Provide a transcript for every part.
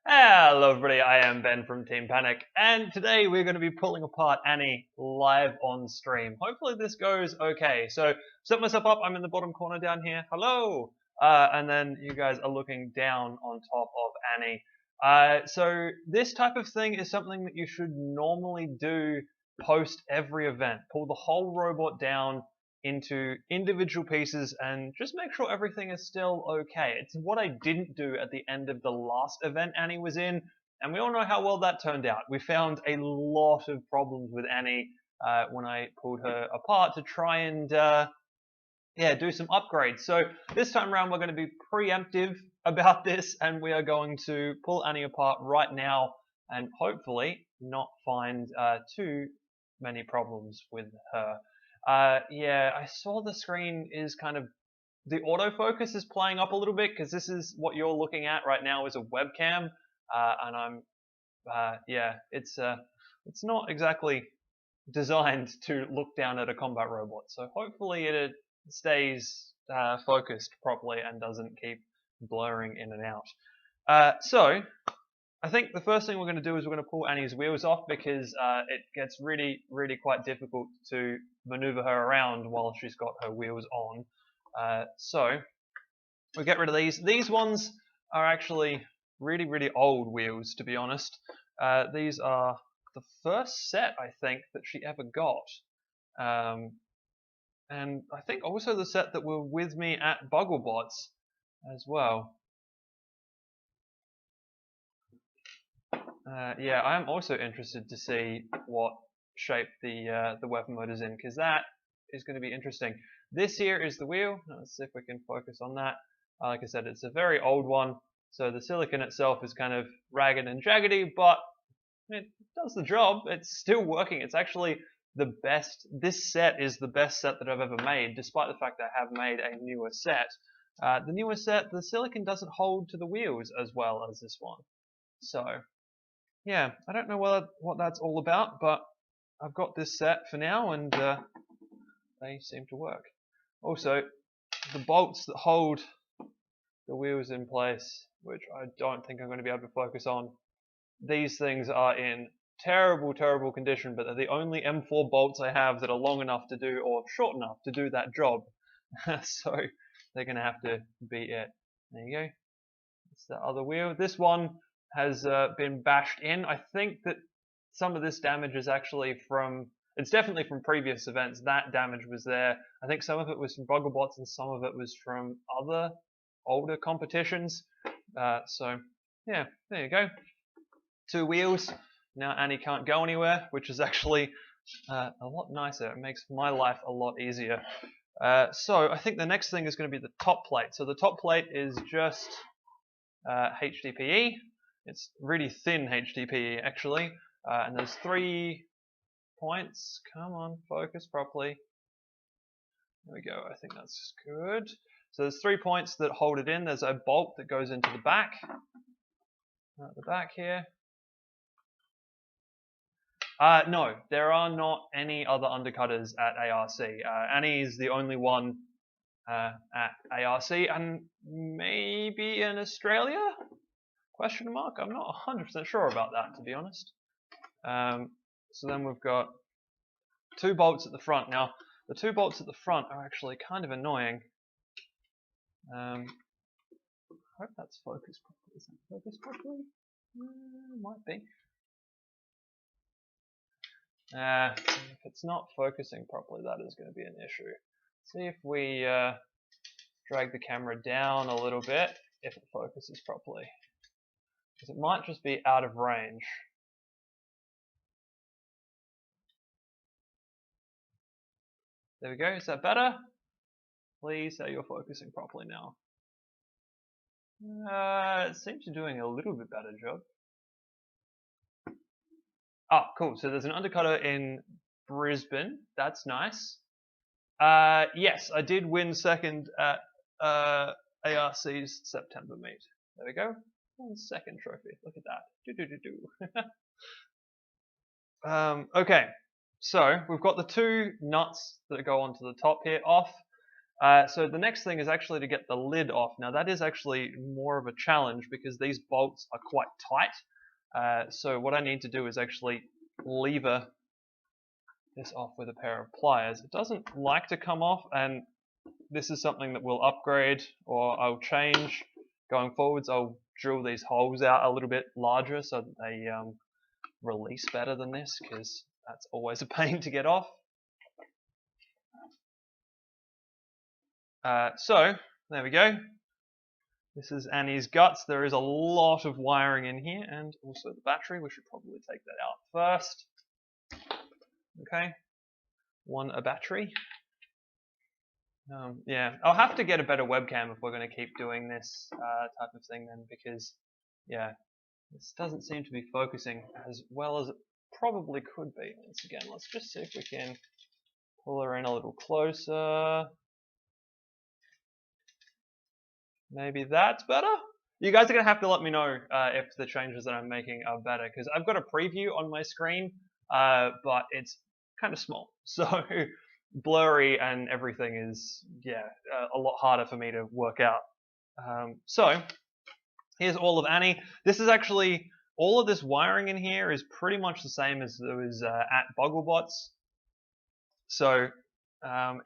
Hello everybody, I am Ben from Team Panic, and today we're going to be pulling apart Annie live on stream. Hopefully this goes okay. So, set myself up, I'm in the bottom corner down here, hello! And then you guys are looking down on top of Annie. So this type of thing is something that you should normally do post every event. Pull the whole robot down into individual pieces and just make sure everything is still okay. It's what I didn't do at the end of the last event Annie was in, and we all know how well that turned out. We found a lot of problems with Annie when I pulled her apart to try and do some upgrades. So this time around we're going to be preemptive about this, and we are going to pull Annie apart right now and hopefully not find too many problems with her. Yeah, I saw the screen is kind of, the autofocus is playing up a little bit because this is what you're looking at right now is a webcam, and I'm, it's not exactly designed to look down at a combat robot. So hopefully it stays focused properly and doesn't keep blurring in and out. So I think the first thing we're going to do is we're going to pull Annie's wheels off because it gets really, really quite difficult to maneuver her around while she's got her wheels on. So we'll get rid of these. These ones are actually really, really old wheels, to be honest. These are the first set, I think, that she ever got. And I think also the set that were with me at Bugglebots as well. Yeah, I am also interested to see what shape the weapon mode is in, because that is going to be interesting. This here is the wheel. Let's see if we can focus on that. Like I said, it's a very old one, so the silicon itself is kind of ragged and jaggedy, but it does the job. It's still working. It's actually the best. This set is the best set that I've ever made, despite the fact that I have made a newer set. The newer set, the silicon doesn't hold to the wheels as well as this one. So yeah, I don't know what that's all about, but I've got this set for now, and they seem to work. Also, the bolts that hold the wheels in place, which I don't think I'm going to be able to focus on, these things are in terrible, terrible condition, but they're the only M4 bolts I have that are long enough to do, or short enough to do that job. So they're going to have to be it. There you go. It's the other wheel. This one has been bashed in. I think that some of this damage is actually from, it's definitely from previous events. That damage was there. I think some of it was from Bugglebots and some of it was from other older competitions. So yeah, there you go. 2 wheels. Now Annie can't go anywhere, which is actually a lot nicer. It makes my life a lot easier. So I think the next thing is going to be the top plate. So the top plate is just HDPE. It's really thin HDPE actually, and there's 3 points. Come on, focus properly. There we go. I think that's good. So there's 3 points that hold it in. There's a bolt that goes into the back. At the back here. No, there are not any other undercutters at ARC. Annie is the only one at ARC, and maybe in Australia? Question mark? I'm not 100% sure about that, to be honest. So then we've got 2 bolts at the front. Now, the 2 bolts at the front are actually kind of annoying. I hope that's focused properly. Is that focused properly? Might be. If it's not focusing properly, that is going to be an issue. See if we drag the camera down a little bit, if it focuses properly. Because it might just be out of range. There we go. Is that better? Please say you're focusing properly now. It seems to be doing a little bit better job. Oh, cool. So there's an undercutter in Brisbane. That's nice. Yes, I did win second at ARC's September meet. There we go. 1 second trophy. Look at that. Okay, so we've got the 2 nuts that go onto the top here off. So the next thing is actually to get the lid off. Now that is actually more of a challenge because these bolts are quite tight. So what I need to do is actually lever this off with a pair of pliers. It doesn't like to come off, and this is something that we'll upgrade or I'll change going forwards. I'll drill these holes out a little bit larger so that they release better than this, because that's always a pain to get off. So there we go. This is Annie's guts. There is a lot of wiring in here, and also the battery. We should probably take that out first. Okay, a battery. Yeah, I'll have to get a better webcam if we're going to keep doing this type of thing then, because yeah, this doesn't seem to be focusing as well as it probably could be. Once again, let's just see if we can pull her in a little closer. Maybe that's better? You guys are going to have to let me know if the changes that I'm making are better, because I've got a preview on my screen, but it's kind of small. So blurry and everything is, yeah, a lot harder for me to work out. So here's all of Annie. This is actually, all of this wiring in here is pretty much the same as it was at Bogglebots. So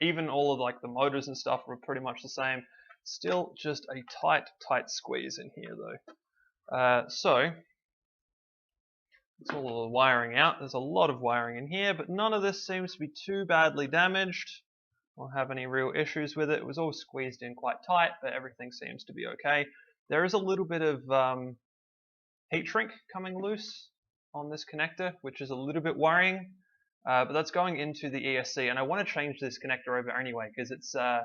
even all of like the motors and stuff were pretty much the same. Still just a tight squeeze in here though. So it's all the wiring out. There's a lot of wiring in here, but none of this seems to be too badly damaged or have any real issues with it. It was all squeezed in quite tight, but everything seems to be okay. There is a little bit of heat shrink coming loose on this connector, which is a little bit worrying, but that's going into the ESC, and I want to change this connector over anyway because it's a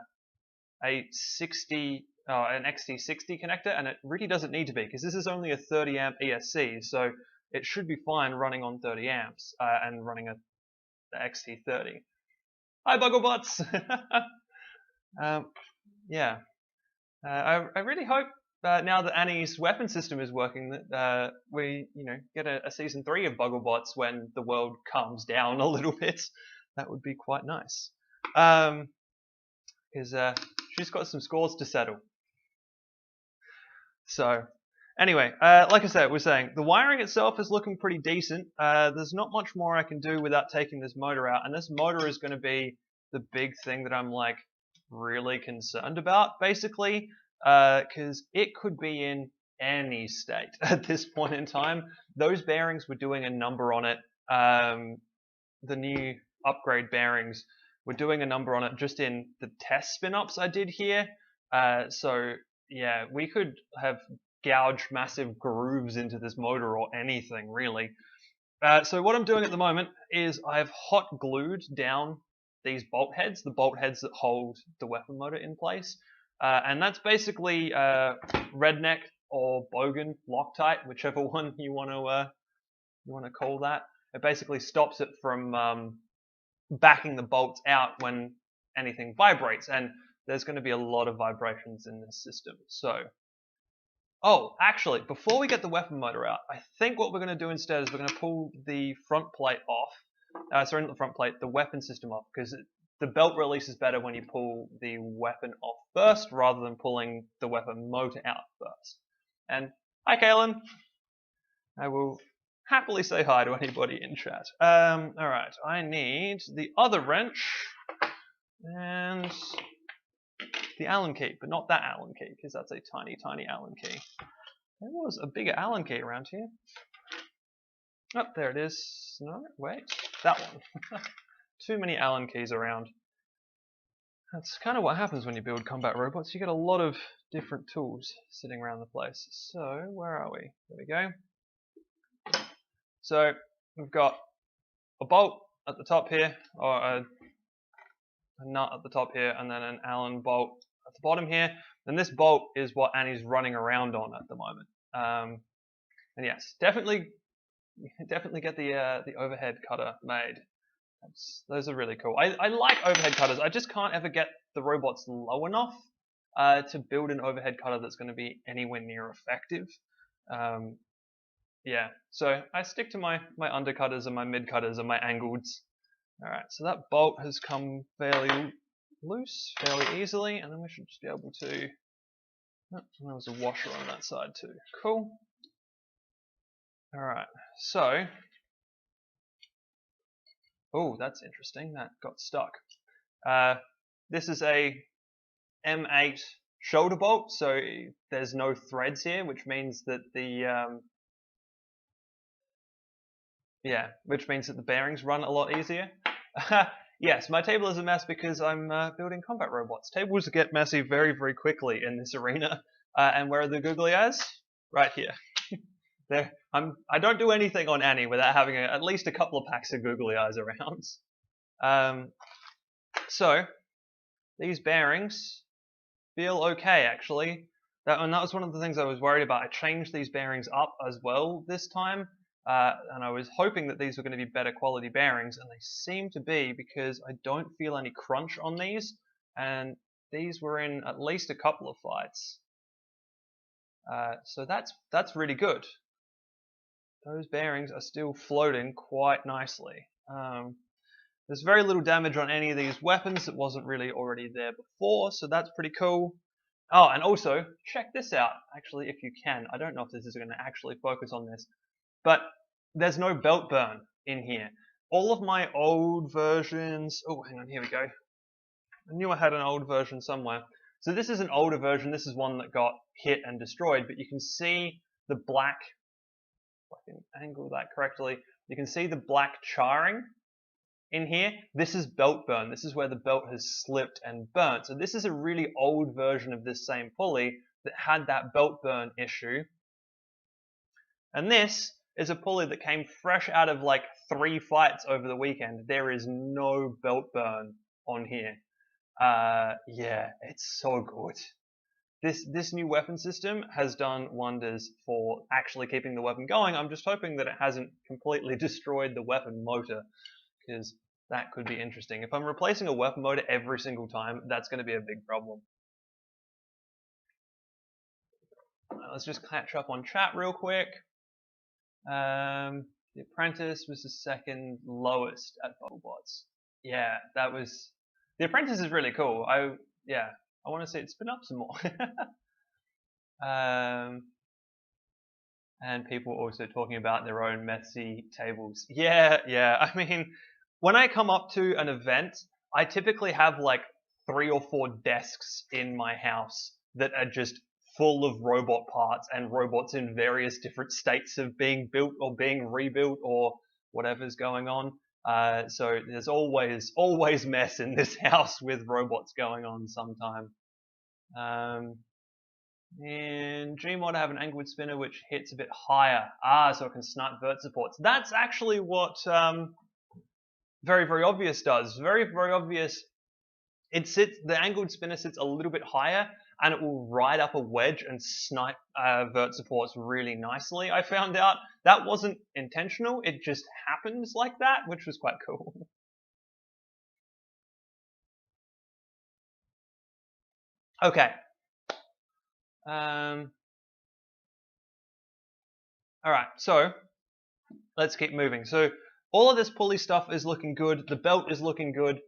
an XT60 connector, and it really doesn't need to be because this is only a 30 amp ESC, so it should be fine running on 30 amps and running the XT30. Hi Bogglebots! Yeah, I really hope now that Annie's weapon system is working that we get a season 3 of Bogglebots when the world calms down a little bit. That would be quite nice. Because she's got some scores to settle. So, anyway, like I said, we're saying the wiring itself is looking pretty decent. There's not much more I can do without taking this motor out, and this motor is going to be the big thing that I'm like really concerned about, basically, because it could be in any state at this point in time. Those bearings were doing a number on it. The new upgrade bearings were doing a number on it just in the test spin-ups I did here. So yeah, we could have gouged massive grooves into this motor or anything really. So what I'm doing at the moment is I've hot glued down these bolt heads, the bolt heads that hold the weapon motor in place. And that's basically redneck or bogan Loctite, whichever one you want to call that. It basically stops it from backing the bolts out when anything vibrates, and there's going to be a lot of vibrations in this system. So, oh, actually, before we get the weapon motor out, I think what we're going to do instead is we're going to pull the front plate off. Sorry, not the front plate, the weapon system off, because the belt release is better when you pull the weapon off first rather than pulling the weapon motor out first. And hi, Kaylin. I will happily say hi to anybody in chat. Alright, I need the other wrench and the Allen key, but not that Allen key, because that's a tiny Allen key. There was a bigger Allen key around here. Oh, there it is. No, wait, that one. Too many Allen keys around. That's kind of what happens when you build combat robots. You get a lot of different tools sitting around the place. So, where are we? There we go. So we've got a bolt at the top here, or a nut at the top here, and then an Allen bolt at the bottom here. And this bolt is what Annie's running around on at the moment. And yes, definitely get the overhead cutter made. Those are really cool. I like overhead cutters. I just can't ever get the robots low enough to build an overhead cutter that's going to be anywhere near effective. Yeah, so I stick to my undercutters and my mid cutters and my angleds. Alright, so that bolt has come fairly loose fairly easily, and then we should just be able to... Oh, there was a washer on that side too. Cool. Alright, so... Oh, that's interesting. That got stuck. This is a M8 shoulder bolt, so there's no threads here, which means that the which means that the bearings run a lot easier. Yes, my table is a mess because I'm building combat robots. Tables get messy very, very quickly in this arena. And where are the googly eyes? Right here. There. I don't do anything on Annie without having at least a couple of packs of googly eyes around. So these bearings feel okay, actually. That was one of the things I was worried about. I changed these bearings up as well this time. And I was hoping that these were going to be better quality bearings, and they seem to be, because I don't feel any crunch on these, and these were in at least a couple of fights. So that's really good. Those bearings are still floating quite nicely. There's very little damage on any of these weapons that wasn't really already there before, so that's pretty cool. Oh, and also, check this out, actually, if you can. I don't know if this is going to actually focus on this. But there's no belt burn in here. All of my old versions... Oh, hang on, here we go. I knew I had an old version somewhere. So this is an older version. This is one that got hit and destroyed. But you can see the black... If I can angle that correctly. You can see the black charring in here. This is belt burn. This is where the belt has slipped and burnt. So this is a really old version of this same pulley that had that belt burn issue. And this is a pulley that came fresh out of like 3 fights over the weekend. There is no belt burn on here. Yeah, it's so good. This new weapon system has done wonders for actually keeping the weapon going. I'm just hoping that it hasn't completely destroyed the weapon motor, because that could be interesting. If I'm replacing a weapon motor every single time, that's going to be a big problem. Let's just catch up on chat real quick. The Apprentice was the second lowest at BubbleBots. Yeah, that was... The Apprentice is really cool. I want to see it spin up some more. And people also talking about their own messy tables. Yeah. I mean, when I come up to an event, I typically have like 3 or 4 desks in my house that are just full of robot parts and robots in various different states of being built or being rebuilt or whatever's going on. So there's always mess in this house with robots going on sometime. And Gmod, I have an angled spinner which hits a bit higher. So it can snipe vert supports. That's actually what very, very obvious does. Very, very obvious. The angled spinner sits a little bit higher, and it will ride up a wedge and snipe vert supports really nicely. I found out that wasn't intentional. It just happens like that, which was quite cool. Okay. Alright, so let's keep moving. So all of this pulley stuff is looking good. The belt is looking good.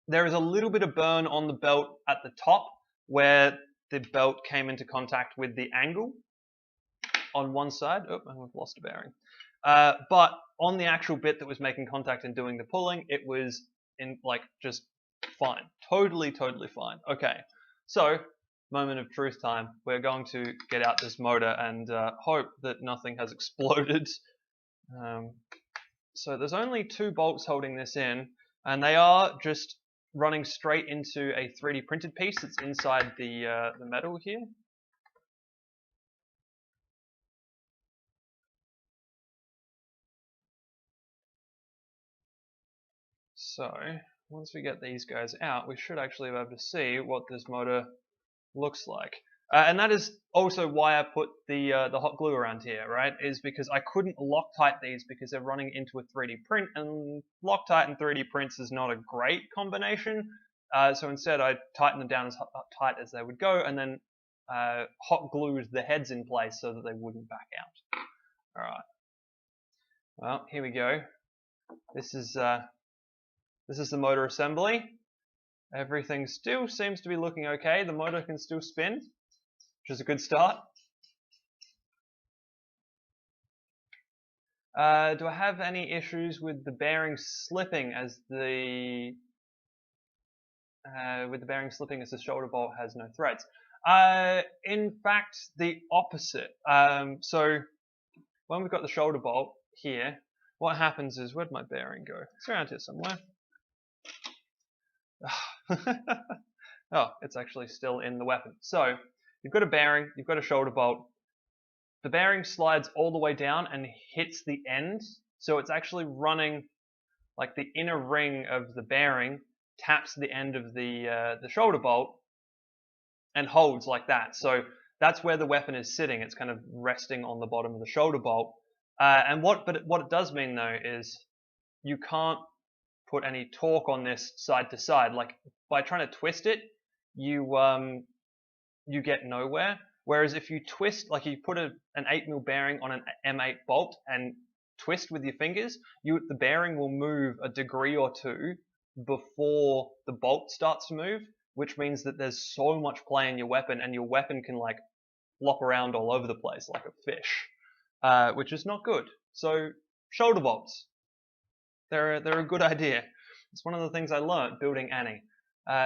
There is a little bit of burn on the belt at the top where the belt came into contact with the angle on one side. Oh, I've lost a bearing. But on the actual bit that was making contact and doing the pulling, it was in like just fine. Totally fine. Okay, so moment of truth time. We're going to get out this motor and hope that nothing has exploded. So there's only 2 bolts holding this in, and they are just running straight into a 3D printed piece that's inside the metal here. So once we get these guys out, we should actually be able to see what this motor looks like. And that is also why I put the hot glue around here, right? Is because I couldn't Loctite these because they're running into a 3D print, and Loctite and 3D prints is not a great combination. So instead I tightened them down as tight as they would go, and then hot glued the heads in place so that they wouldn't back out. Alright. Well, here we go. This is the motor assembly. Everything still seems to be looking okay. The motor can still spin, which is a good start. Do I have any issues with the bearing slipping as the shoulder bolt has no threads? In fact, the opposite. So when we've got the shoulder bolt here, what happens is, where'd my bearing go? It's around here somewhere. Oh, it's actually still in the weapon. So you've got a bearing, you've got a shoulder bolt. The bearing slides all the way down and hits the end. So it's actually running, like the inner ring of the bearing taps the end of the shoulder bolt and holds like that. So that's where the weapon is sitting. It's kind of resting on the bottom of the shoulder bolt. And what it does mean though is you can't put any torque on this side to side. Like by trying to twist it, you get nowhere. Whereas if you twist, like you put an 8mm bearing on an M8 bolt and twist with your fingers, the bearing will move a degree or two before the bolt starts to move, which means that there's so much play in your weapon, and your weapon can like flop around all over the place like a fish, which is not good. So shoulder bolts, they're a good idea. It's one of the things I learned building Annie.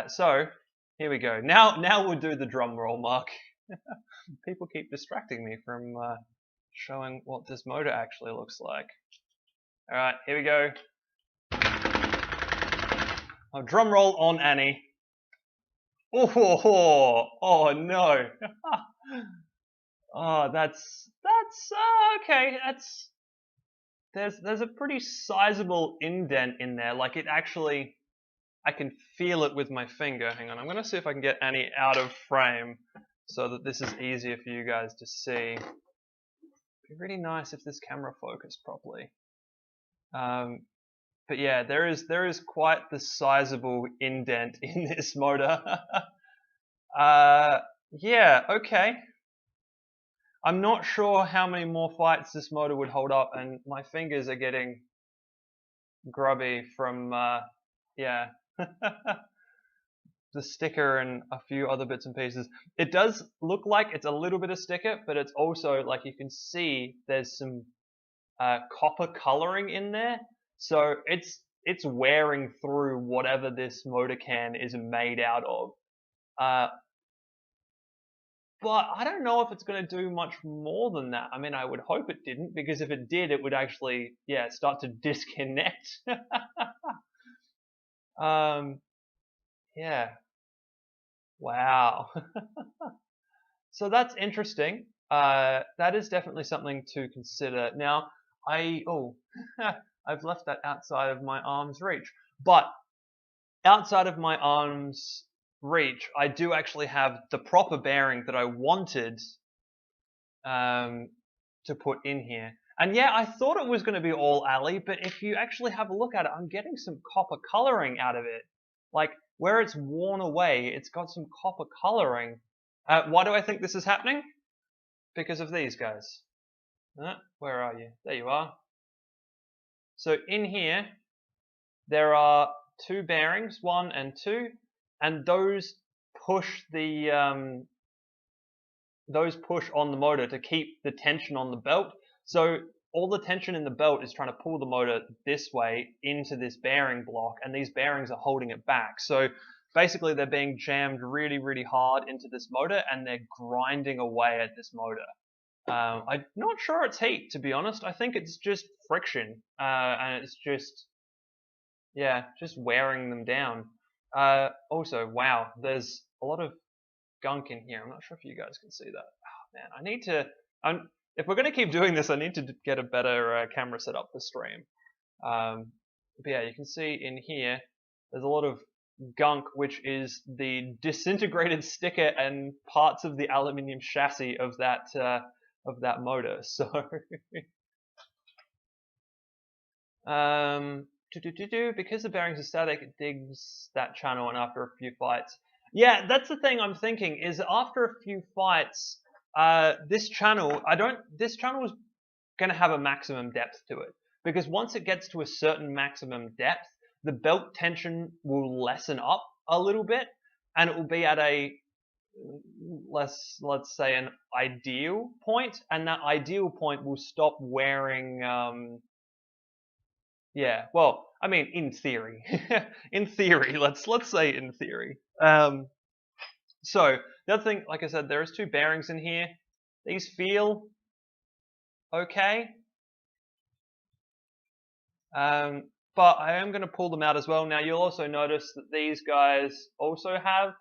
So here we go. Now we'll do the drum roll, Mark. People keep distracting me from showing what this motor actually looks like. Alright, here we go. Oh, drum roll on Annie. Oh no. Oh, that's okay. There's a pretty sizable indent in there. Like it actually, I can feel it with my finger. Hang on, I'm gonna see if I can get Annie out of frame so that this is easier for you guys to see. It'd be really nice if this camera focused properly. But yeah, there is quite the sizable indent in this motor. Yeah, okay. I'm not sure how many more fights this motor would hold up, and my fingers are getting grubby from, yeah. The sticker and a few other bits and pieces. It does look like it's a little bit of sticker, but it's also, like you can see, there's some copper coloring in there. So it's wearing through whatever this motor can is made out of. But I don't know if it's going to do much more than that. I mean, I would hope it didn't, because if it did, it would actually, yeah, start to disconnect. Yeah. Wow. So that's interesting. That is definitely something to consider. Now, I've left that outside of my arm's reach. But outside of my arm's reach, I do actually have the proper bearing that I wanted to put in here. And yeah, I thought it was going to be all alley, but if you actually have a look at it, I'm getting some copper coloring out of it. Like, where it's worn away, it's got some copper coloring. Why do I think this is happening? Because of these guys. Where are you? There you are. So in here, there are two bearings, 1 and 2, and those push on the motor to keep the tension on the belt. So all the tension in the belt is trying to pull the motor this way into this bearing block, and these bearings are holding it back. So basically they're being jammed really, really hard into this motor, and they're grinding away at this motor. I'm not sure it's heat, to be honest. I think it's just friction, and it's just, yeah, just wearing them down. Also, wow, there's a lot of gunk in here. I'm not sure if you guys can see that. Oh, man, I need to, if we're going to keep doing this, I need to get a better camera set up for stream. But yeah, you can see in here, there's a lot of gunk, which is the disintegrated sticker and parts of the aluminium chassis of that motor. So, because the bearings are static, it digs that channel, and after a few fights, yeah, that's the thing I'm thinking is after a few fights, this channel is going to have a maximum depth to it, because once it gets to a certain maximum depth, the belt tension will lessen up a little bit, and it will be at a let's say an ideal point, and that ideal point will stop wearing yeah, well, I mean, in theory, in theory, let's say in theory. So the other thing, like I said, there is 2 bearings in here. These feel okay, but I am going to pull them out as well. Now you'll also notice that these guys also have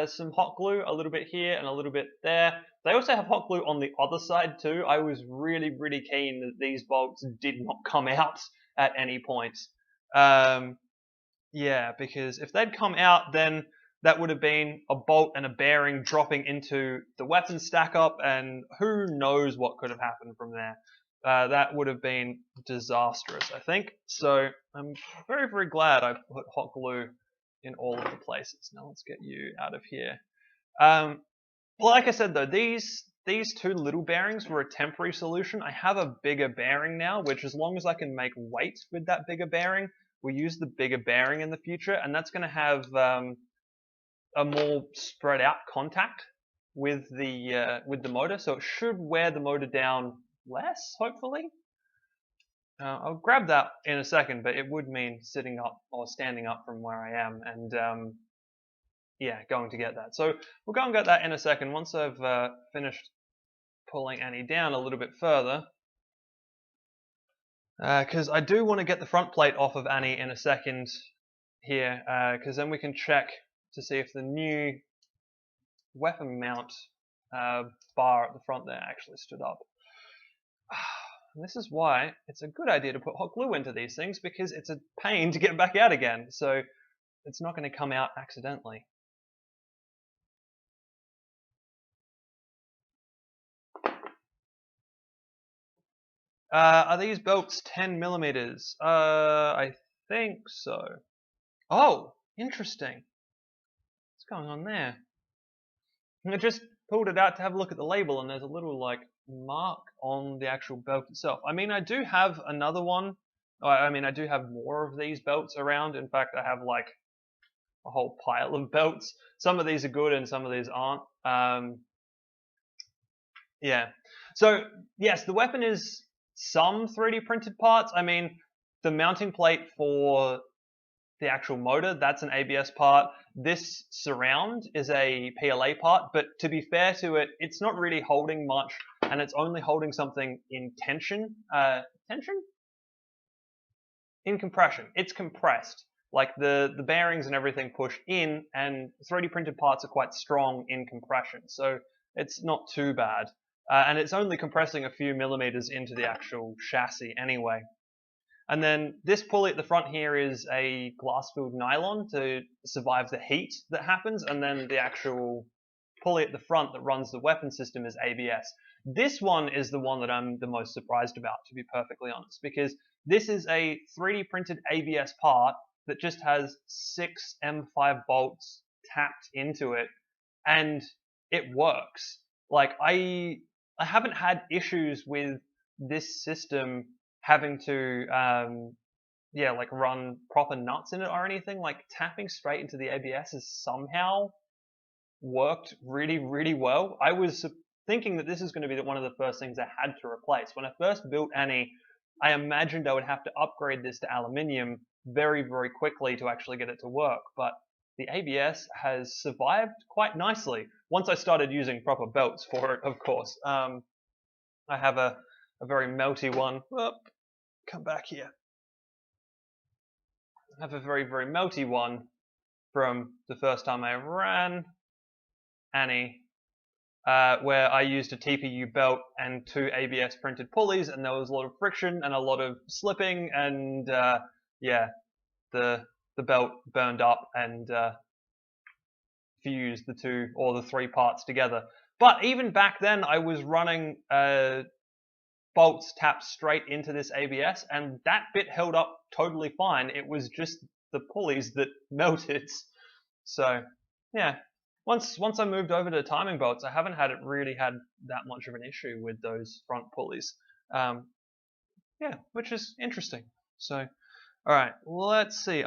some hot glue, a little bit here and a little bit there. They also have hot glue on the other side too. I was really keen that these bolts did not come out at any point. Yeah, because if they'd come out, then that would have been a bolt and a bearing dropping into the weapon stack up, and who knows what could have happened from there. That would have been disastrous, I think. So I'm very glad I put hot glue in all of the places. Now let's get you out of here. Like I said though, these 2 little bearings were a temporary solution. I have a bigger bearing now, which as long as I can make weight with that bigger bearing, we'll use the bigger bearing in the future, and that's going to have a more spread out contact with the motor, so it should wear the motor down less, hopefully. I'll grab that in a second, but it would mean sitting up or standing up from where I am, and yeah, going to get that. So we'll go and get that in a second once I've finished pulling Annie down a little bit further, because I do want to get the front plate off of Annie in a second here, because then we can check to see if the new weapon mount bar at the front there actually stood up. And this is why it's a good idea to put hot glue into these things, because it's a pain to get back out again, so it's not going to come out accidentally. Are these belts 10 millimeters? I think so. Oh, interesting. What's going on there? I just pulled it out to have a look at the label, and there's a little like mark on the actual belt itself. I mean, I do have another one. I mean, I do have more of these belts around. In fact, I have like a whole pile of belts. Some of these are good and some of these aren't. Yeah. So yes, the weapon is some 3D printed parts. I mean, the mounting plate for the actual motor, that's an ABS part. This surround is a PLA part, but to be fair to it, it's not really holding much, and it's only holding something in tension. In compression. It's compressed. Like the bearings and everything push in, and 3D printed parts are quite strong in compression, so it's not too bad. And it's only compressing a few millimeters into the actual chassis anyway. And then this pulley at the front here is a glass-filled nylon to survive the heat that happens, and then the actual pulley at the front that runs the weapon system is ABS. This one is the one that I'm the most surprised about, to be perfectly honest, because this is a 3D printed ABS part that just has 6 M5 bolts tapped into it, and it works. Like, I haven't had issues with this system having to yeah, like run proper nuts in it or anything. Like, tapping straight into the ABS has somehow worked really well. I was thinking that this is going to be one of the first things I had to replace. When I first built Annie, I imagined I would have to upgrade this to aluminium very quickly to actually get it to work, but the ABS has survived quite nicely once I started using proper belts for it, of course. I have a very melty one. Come back here. I have a very melty one from the first time I ran Annie, where I used a TPU belt and 2 ABS printed pulleys, and there was a lot of friction and a lot of slipping, and yeah, the belt burned up and fused the 2 or the 3 parts together. But even back then, I was running bolts tapped straight into this ABS, and that bit held up totally fine. It was just the pulleys that melted. So yeah, once I moved over to timing belts, I haven't really had that much of an issue with those front pulleys. Yeah, which is interesting. So all right, let's see.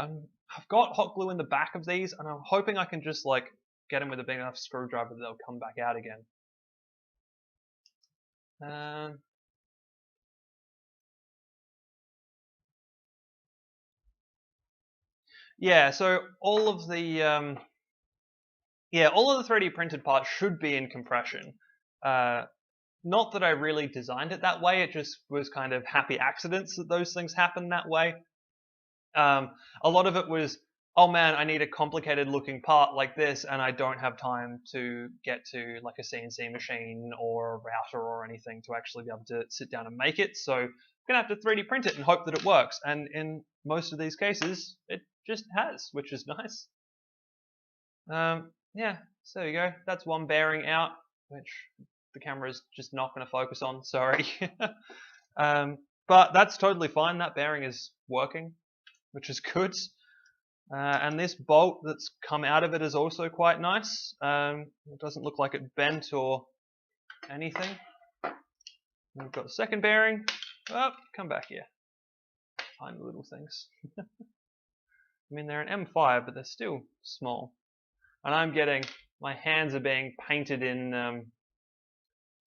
I've got hot glue in the back of these, and I'm hoping I can just like get them with a big enough screwdriver that they'll come back out again. Yeah, so all of the 3D printed parts should be in compression. Not that I really designed it that way, it just was kind of happy accidents that those things happen that way. A lot of it was, oh man, I need a complicated looking part like this, and I don't have time to get to like a CNC machine or a router or anything to actually be able to sit down and make it. So I'm gonna have to 3D print it and hope that it works. And in most of these cases, it just has, which is nice. Yeah, so there you go. That's one bearing out, which the camera is just not going to focus on. Sorry. But that's totally fine. That bearing is working, which is good. And this bolt that's come out of it is also quite nice. It doesn't look like it bent or anything. We've got the second bearing. Oh, come back here. Tiny little things. I mean, they're an M5, but they're still small. And I'm getting, my hands are being painted in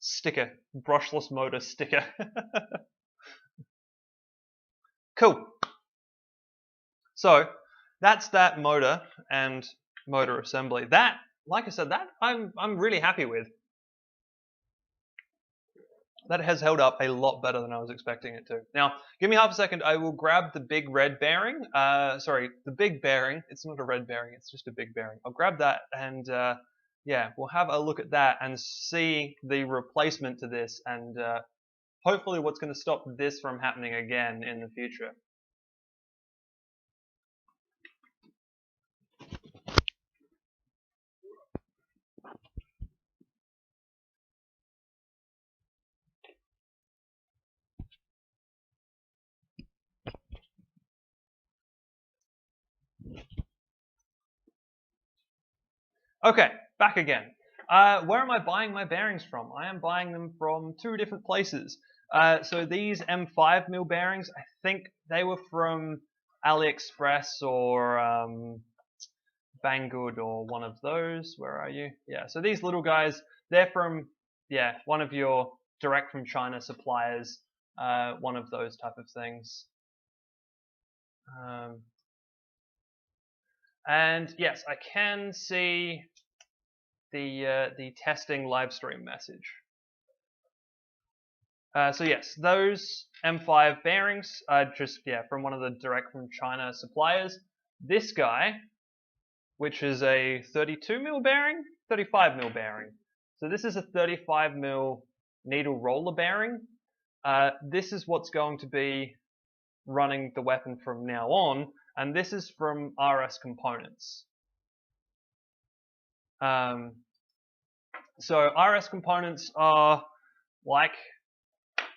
sticker, brushless motor sticker. Cool. So that's that motor and motor assembly. That, like I said, that I'm really happy with. That has held up a lot better than I was expecting it to. Now, give me half a second. I will grab the big red bearing. Sorry, the big bearing. It's not a red bearing. It's just a big bearing. I'll grab that and yeah, we'll have a look at that and see the replacement to this and hopefully what's going to stop this from happening again in the future. Okay, back again. Where am I buying my bearings from? I am buying them from two different places. So these M5mm bearings, I think they were from AliExpress or Banggood or one of those. Where are you? Yeah, so these little guys, they're from, yeah, one of your direct from China suppliers, one of those type of things. And yes, I can see the testing live stream message. So yes, those M5 bearings are just from one of the direct from China suppliers. This guy, which is a 32mm bearing, 35mm bearing. So this is a 35mm needle roller bearing. This is what's going to be running the weapon from now on, and this is from RS Components. So RS Components are like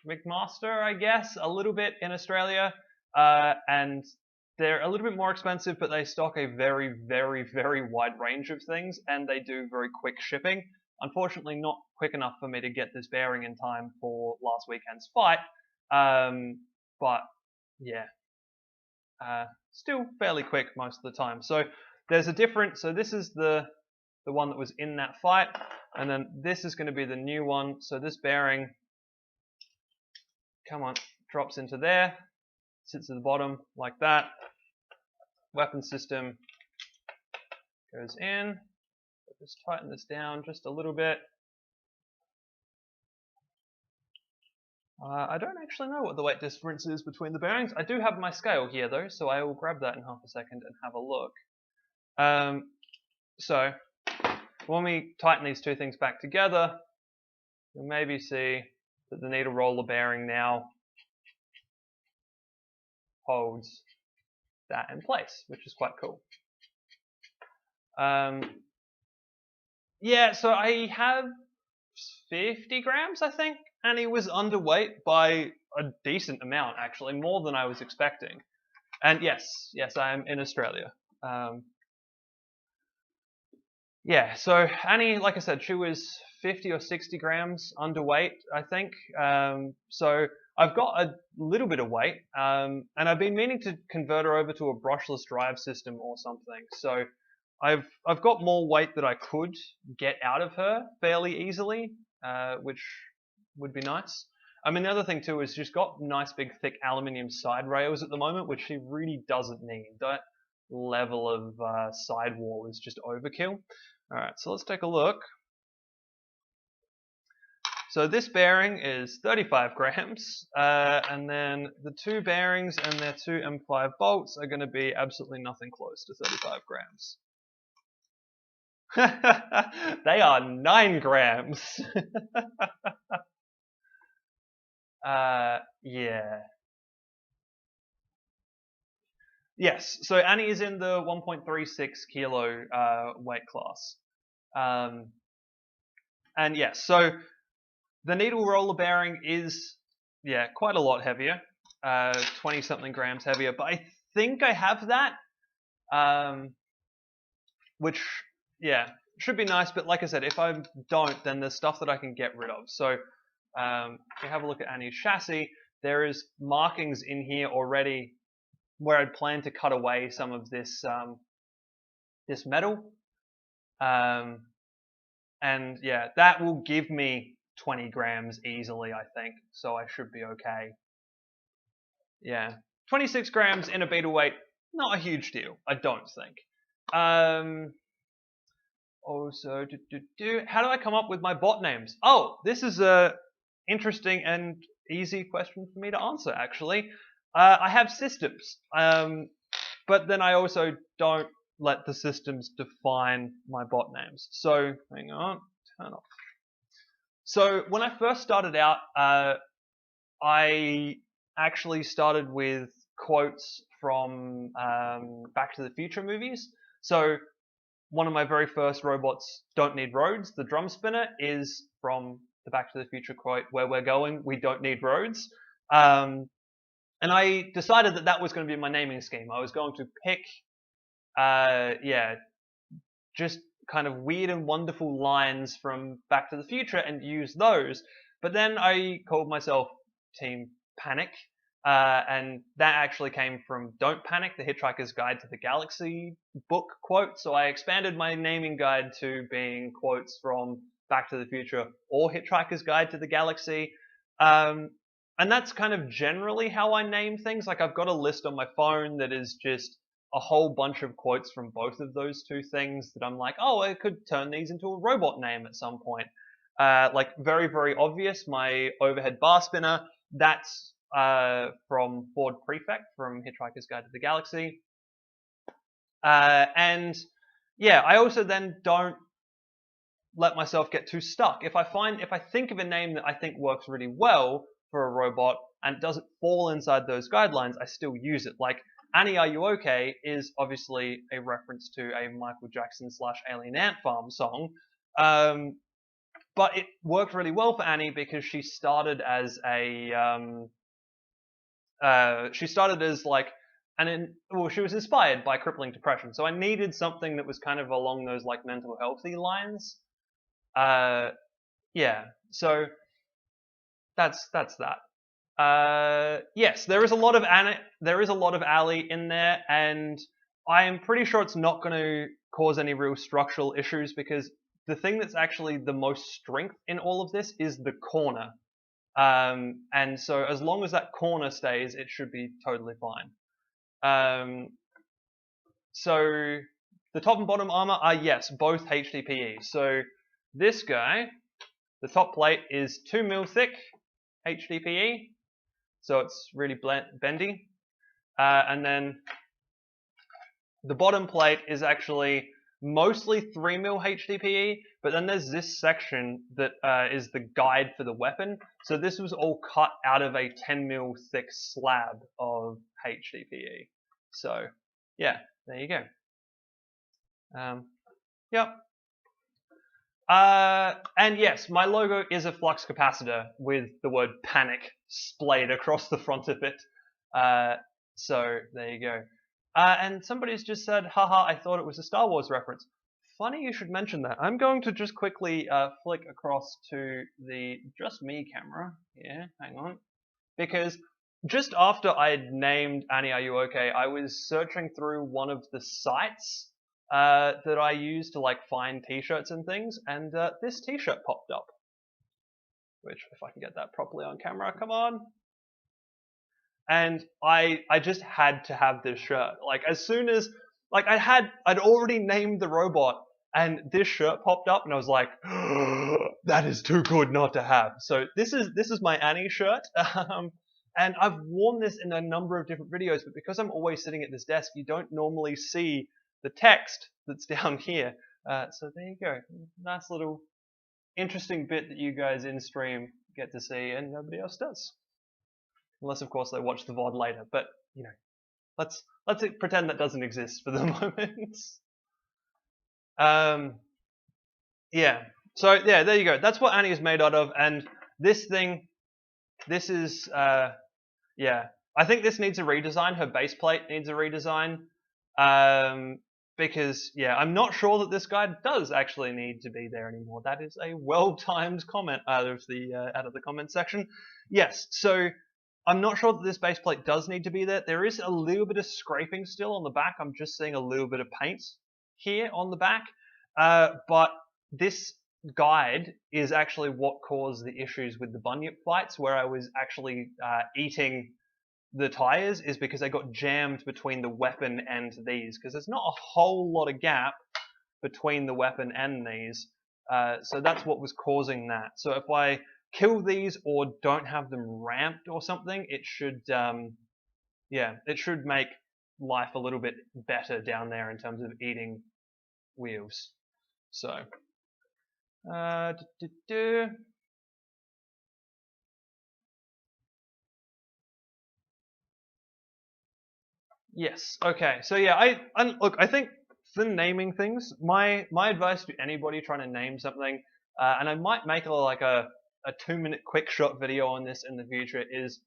McMaster, I guess, a little bit in Australia, and they're a little bit more expensive, but they stock a very, very, very wide range of things, and they do very quick shipping. Unfortunately, not quick enough for me to get this bearing in time for last weekend's fight, but yeah, still fairly quick most of the time. So there's a different. So this is the one that was in that fight, and then this is going to be the new one. So this bearing, come on, drops into there, sits at the bottom like that. Weapon system goes in. Just tighten this down just a little bit. I don't actually know what the weight difference is between the bearings. I do have my scale here though, so I will grab that in half a second and have a look. So when we tighten these two things back together, you'll maybe see that the needle roller bearing now holds that in place, which is quite cool. Yeah, so I have 50 grams, I think, and he was underweight by a decent amount, actually, more than I was expecting. And yes, I am in Australia. Yeah, so Annie, like I said, she was 50 or 60 grams underweight, I think. So I've got a little bit of weight, and I've been meaning to convert her over to a brushless drive system or something. So I've got more weight that I could get out of her fairly easily, which would be nice. I mean, the other thing too is she's got nice big thick aluminium side rails at the moment, which she really doesn't need. That level of sidewall is just overkill. All right, so let's take a look. So this bearing is 35 grams, and then the two bearings and their two M5 bolts are going to be absolutely nothing close to 35 grams. They are 9 grams. Yeah. Yes, so Annie is in the 1.36 kilo weight class. And yes, so the needle roller bearing is, yeah, quite a lot heavier, 20 something grams heavier, but I think I have that, which, yeah, should be nice, but like I said, if I don't, then there's stuff that I can get rid of. So if you have a look at Annie's chassis, there is markings in here already where I'd plan to cut away some of this this metal, and yeah, that will give me 20 grams easily, I think, so I should be okay. Yeah, 26 grams in a beetle weight, not a huge deal, I don't think. Also, how do I come up with my bot names? Oh, this is a interesting and easy question for me to answer, actually. I have systems, but then I also don't let the systems define my bot names. So, hang on, turn off. So, when I first started out, I actually started with quotes from Back to the Future movies. So, one of my very first robots, Don't Need Roads, the drum spinner, is from the Back to the Future quote, "Where we're going, we don't need roads." And I decided that that was going to be my naming scheme. I was going to pick, yeah, just kind of weird and wonderful lines from Back to the Future and use those. But then I called myself Team Panic, and that actually came from Don't Panic, the Hitchhiker's Guide to the Galaxy book quote. So I expanded my naming guide to being quotes from Back to the Future or Hitchhiker's Guide to the Galaxy. And that's kind of generally how I name things. Like I've got a list on my phone that is just a whole bunch of quotes from both of those two things that I'm like, oh, I could turn these into a robot name at some point. Like very, very obvious, my overhead bar spinner, that's from Ford Prefect from Hitchhiker's Guide to the Galaxy. And yeah, I also then don't let myself get too stuck. If I think of a name that I think works really well for a robot and it doesn't fall inside those guidelines, I still use it. Like Annie, Are You Okay is obviously a reference to a Michael Jackson / Alien Ant Farm song. But it worked really well for Annie because she started as like she was inspired by crippling depression. So I needed something that was kind of along those like mental healthy lines. Yeah, so that's that. Yes, there is a lot of Ali in there, and I am pretty sure it's not going to cause any real structural issues because the thing that's actually the most strength in all of this is the corner. And so as long as that corner stays, it should be totally fine. So the top and bottom armor are, yes, both HDPE. So this guy, the top plate is 2 mil thick HDPE, so it's really bendy. And then the bottom plate is actually mostly 3 mil HDPE, but then there's this section that is the guide for the weapon. So this was all cut out of a 10 mil thick slab of HDPE. So yeah, there you go. Yep. And yes, my logo is a flux capacitor with the word panic splayed across the front of it. So there you go. And somebody's just said, haha, I thought it was a Star Wars reference. Funny you should mention that. I'm going to just quickly flick across to the Just Me camera. Yeah, hang on. because just after I had named Annie Are You Okay, I was searching through one of the sites that I use to like find t-shirts and things, and this t-shirt popped up. Which, if I can get that properly on camera, come on. And I just had to have this shirt. Like as soon as, like I'd already named the robot, and this shirt popped up, and I was like, that is too good not to have. So this is my Annie shirt. And I've worn this in a number of different videos, but because I'm always sitting at this desk, you don't normally see the text that's down here. So there you go. Nice little interesting bit that you guys in stream get to see and nobody else does. Unless, of course, they watch the VOD later. But, you know, let's pretend that doesn't exist for the moment. Yeah. So, yeah, there you go. That's what Annie is made out of. And this thing, this is, yeah. I think this needs a redesign. Her base plate needs a redesign. Because, yeah, I'm not sure that this guy does actually need to be there anymore. That is a well-timed comment out of the comment section. Yes, so I'm not sure that this base plate does need to be there. There is a little bit of scraping still on the back. I'm just seeing a little bit of paint here on the back. But this guide is actually what caused the issues with the bunyip fights, where I was actually eating the tires, is because they got jammed between the weapon and these, because there's not a whole lot of gap between the weapon and these, so that's what was causing that. So if I kill these or don't have them ramped or something, it should yeah, it should make life a little bit better down there in terms of eating wheels. So yes. Okay. So yeah, look. I think for naming things, my advice to anybody trying to name something, and I might make like a 2-minute quick shot video on this in the future, is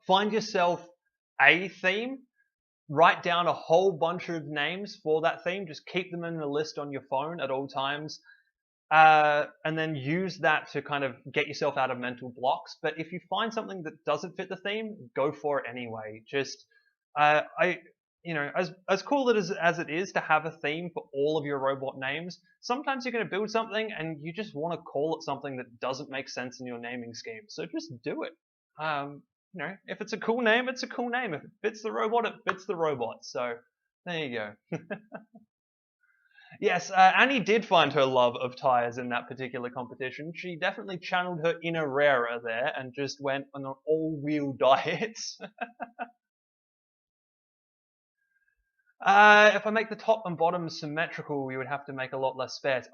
find yourself a theme, write down a whole bunch of names for that theme, just keep them in the list on your phone at all times, and then use that to kind of get yourself out of mental blocks. But if you find something that doesn't fit the theme, go for it anyway. Just you know, as cool as it is to have a theme for all of your robot names, sometimes you're going to build something and you just want to call it something that doesn't make sense in your naming scheme. So just do it. You know, if it's a cool name, it's a cool name. If it fits the robot, it fits the robot. So there you go. Yes, Annie did find her love of tires in that particular competition. She definitely channeled her inner Rara there and just went on an all-wheel diet. If I make the top and bottom symmetrical, you would have to make a lot less spares.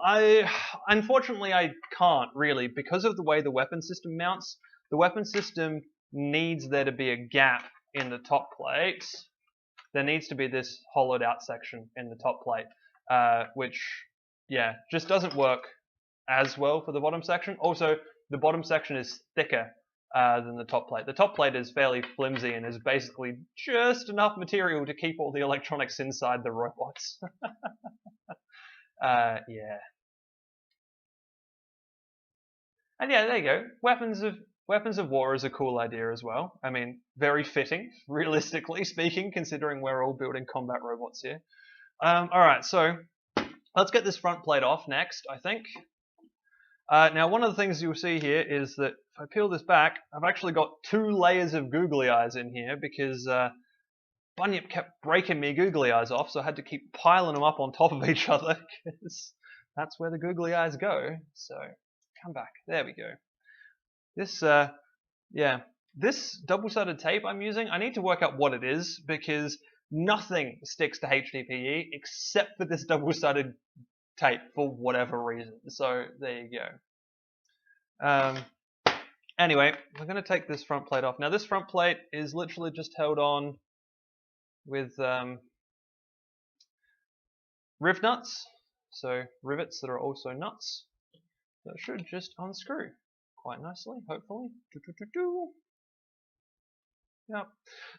Unfortunately, I can't really, because of the way the weapon system mounts. The weapon system needs there to be a gap in the top plate. There needs to be this hollowed out section in the top plate, which, yeah, just doesn't work as well for the bottom section. Also, the bottom section is thicker than the top plate. The top plate is fairly flimsy and is basically just enough material to keep all the electronics inside the robots. Yeah. And yeah, there you go. Weapons of war is a cool idea as well. I mean, very fitting, realistically speaking, considering we're all building combat robots here. Alright, so let's get this front plate off next, I think. Now, one of the things you'll see here is that if I peel this back, I've actually got 2 layers of googly eyes in here because Bunyip kept breaking me googly eyes off, so I had to keep piling them up on top of each other because that's where the googly eyes go. So, come back. There we go. This, yeah, this double-sided tape I'm using, I need to work out what it is because nothing sticks to HDPE except for this double-sided tape for whatever reason. So there you go. Anyway, we're going to take this front plate off. Now this front plate is literally just held on with riv nuts, so rivets that are also nuts. That should just unscrew quite nicely, hopefully. Yep.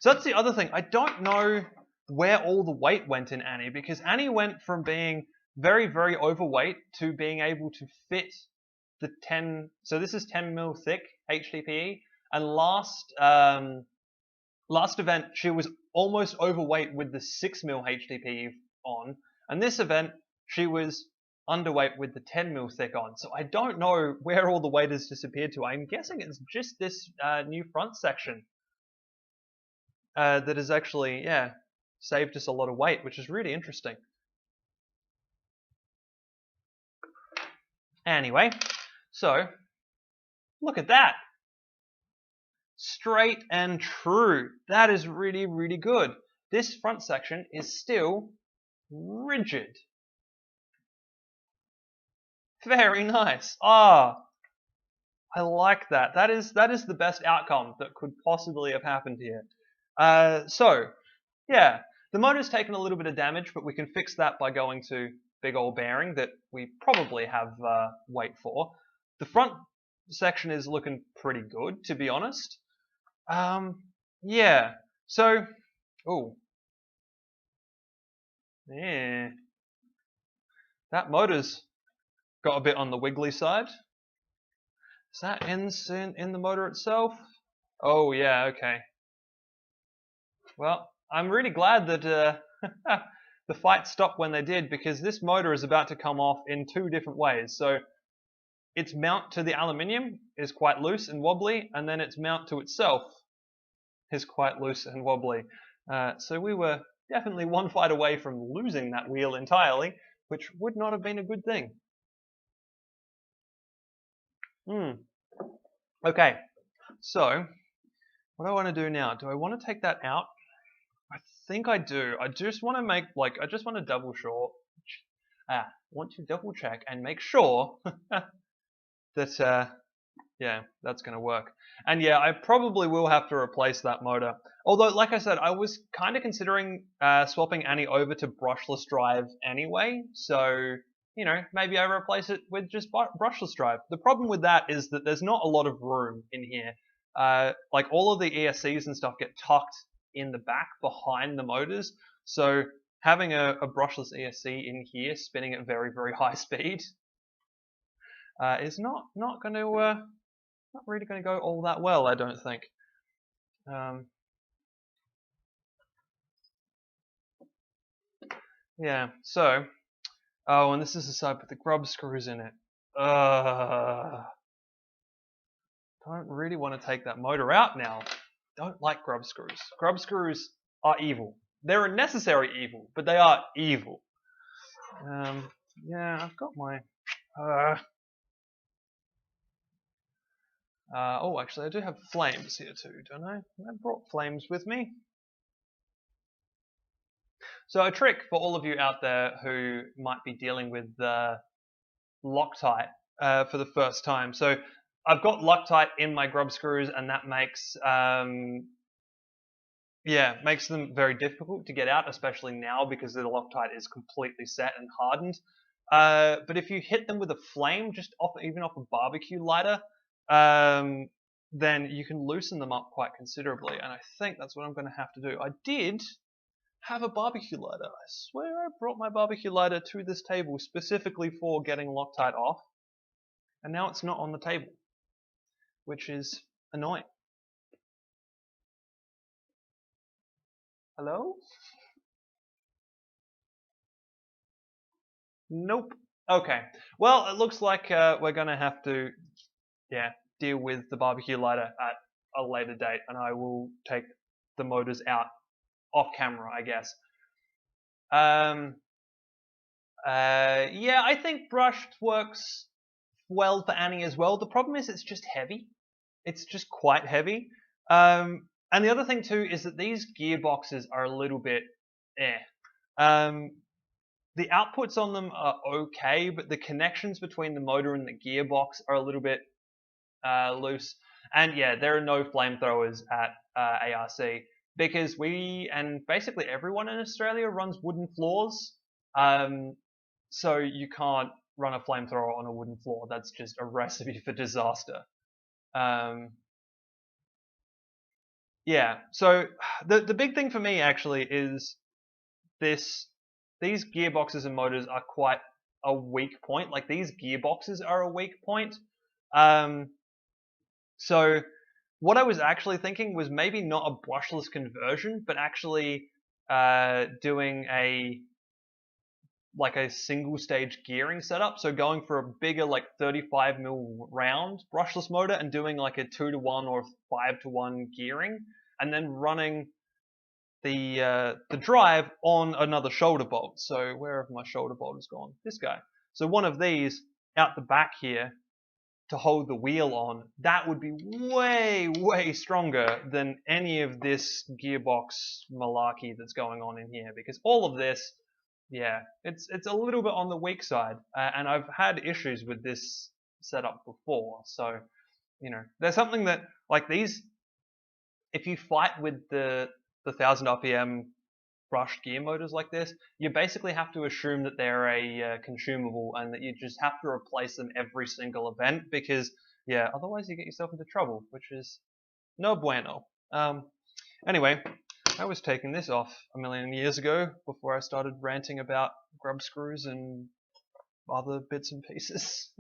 So that's the other thing. I don't know where all the weight went in Annie, because Annie went from being very, very overweight to being able to fit the 10, so this is 10 mil thick HDPE, And last event she was almost overweight with the 6mm HDP on, and this event she was underweight with the 10mm thick on. So I don't know where all the weight has disappeared to. I'm guessing it's just this new front section that has actually, yeah, saved us a lot of weight, which is really interesting. Anyway, so look at that. Straight and true. That is really, really good. This front section is still rigid. Very nice. Ah, I like that. That is the best outcome that could possibly have happened here. So, yeah, the motor's taken a little bit of damage, but we can fix that by going to big old bearing that we probably have weight for. The front section is looking pretty good, to be honest. Yeah. So, oh, yeah, that motor's got a bit on the wiggly side. Is that in the motor itself? Oh yeah, okay. Well, I'm really glad that the fight stopped when they did, because this motor is about to come off in two different ways. So its mount to the aluminium is quite loose and wobbly, and then its mount to itself is quite loose and wobbly. So we were definitely one fight away from losing that wheel entirely, which would not have been a good thing. Okay, so what do I want to do now? Do I want to take that out? I think I do. I just want to make, like, I just want to double sure. Want to double check and make sure that, yeah, that's going to work. And yeah, I probably will have to replace that motor. Although, like I said, I was kind of considering swapping Annie over to brushless drive anyway. So, you know, maybe I replace it with just brushless drive. The problem with that is that there's not a lot of room in here. Like all of the ESCs and stuff get tucked in the back behind the motors. So having a brushless ESC in here spinning at very, very high speed is not really going to go all that well, I don't think. Yeah, so, oh, and this is the side with the grub screws in it. Don't really want to take that motor out now. Don't like grub screws. Grub screws are evil. They're a necessary evil, but they are evil. Yeah, I've got my... oh, actually, I do have flames here too, don't I? I brought flames with me. So a trick for all of you out there who might be dealing with Loctite for the first time. So I've got Loctite in my grub screws, and that makes makes them very difficult to get out, especially now because the Loctite is completely set and hardened. But if you hit them with a flame, just even off a barbecue lighter, then you can loosen them up quite considerably. And I think that's what I'm going to have to do. I did have a barbecue lighter. I swear I brought my barbecue lighter to this table specifically for getting Loctite off, and now it's not on the table, which is annoying. Hello? Nope. Okay. Well, it looks like we're going to have to, deal with the barbecue lighter at a later date, and I will take the motors out off camera, I guess. Yeah, I think brushed works well for Annie as well. The problem is it's just heavy. It's just quite heavy. And the other thing too is that these gearboxes are a little bit the outputs on them are okay, but the connections between the motor and the gearbox are a little bit loose. And yeah, there are no flamethrowers at ARC because we and basically everyone in Australia runs wooden floors. So you can't run a flamethrower on a wooden floor. That's just a recipe for disaster. Yeah, so the big thing for me actually is these gearboxes and motors are quite a weak point. Like these gearboxes are a weak point. So what I was actually thinking was maybe not a brushless conversion, but actually doing a single stage gearing setup. So going for a bigger 35 mil round brushless motor and doing like a 2-to-1 or 5-to-1 gearing, and then running the drive on another shoulder bolt. So where have my shoulder bolt has gone? This guy. So one of these out the back here to hold the wheel on, that would be way, way stronger than any of this gearbox malarkey that's going on in here, because all of this, yeah, it's a little bit on the weak side, and I've had issues with this setup before. So, there's something that, like these, if you fight with the 1000 RPM brushed gear motors like this, you basically have to assume that they're a consumable and that you just have to replace them every single event, because yeah, otherwise you get yourself into trouble, which is no bueno. Anyway, I was taking this off a million years ago before I started ranting about grub screws and other bits and pieces.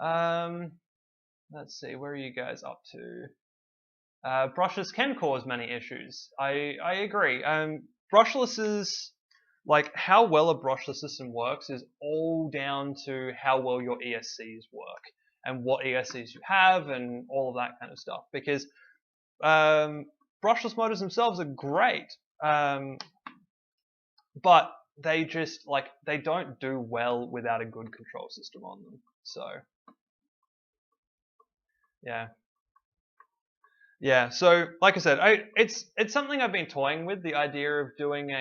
Let's see, where are you guys up to? Brushless can cause many issues. I agree. Brushless is, like, how well a brushless system works is all down to how well your ESCs work and what ESCs you have and all of that kind of stuff. Because brushless motors themselves are great, but they just, they don't do well without a good control system on them. So, yeah. Yeah, so like I said, it's something I've been toying with, the idea of doing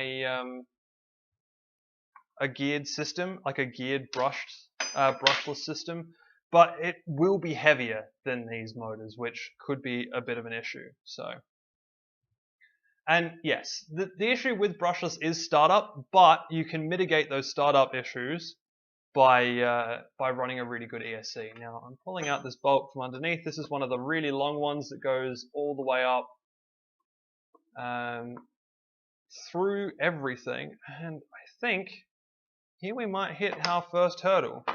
a geared system, like a geared brushless system, but it will be heavier than these motors, which could be a bit of an issue. So, and yes, the issue with brushless is startup, but you can mitigate those startup issues by running a really good ESC. Now I'm pulling out this bolt from underneath. This is one of the really long ones that goes all the way up through everything, and I think here we might hit our first hurdle.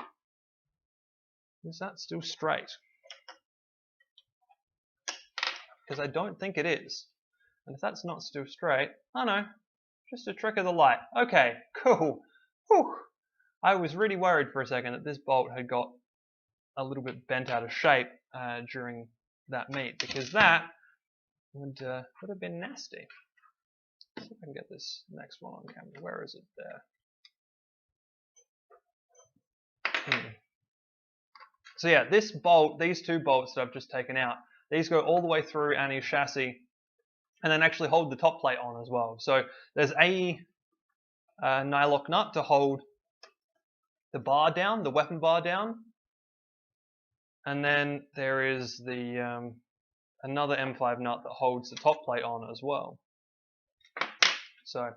Is that still straight? Because I don't think it is. And if that's not still straight, oh no, just a trick of the light. Okay, cool. Whew. I was really worried for a second that this bolt had got a little bit bent out of shape during that meet, because that would have been nasty. Let's see if I can get this next one on camera. Where is it? There. So yeah, this bolt, these two bolts that I've just taken out, these go all the way through Annie's chassis and then actually hold the top plate on as well. So there's a nylock nut to hold the bar down, the weapon bar down, and then there is the another M5 nut that holds the top plate on as well. So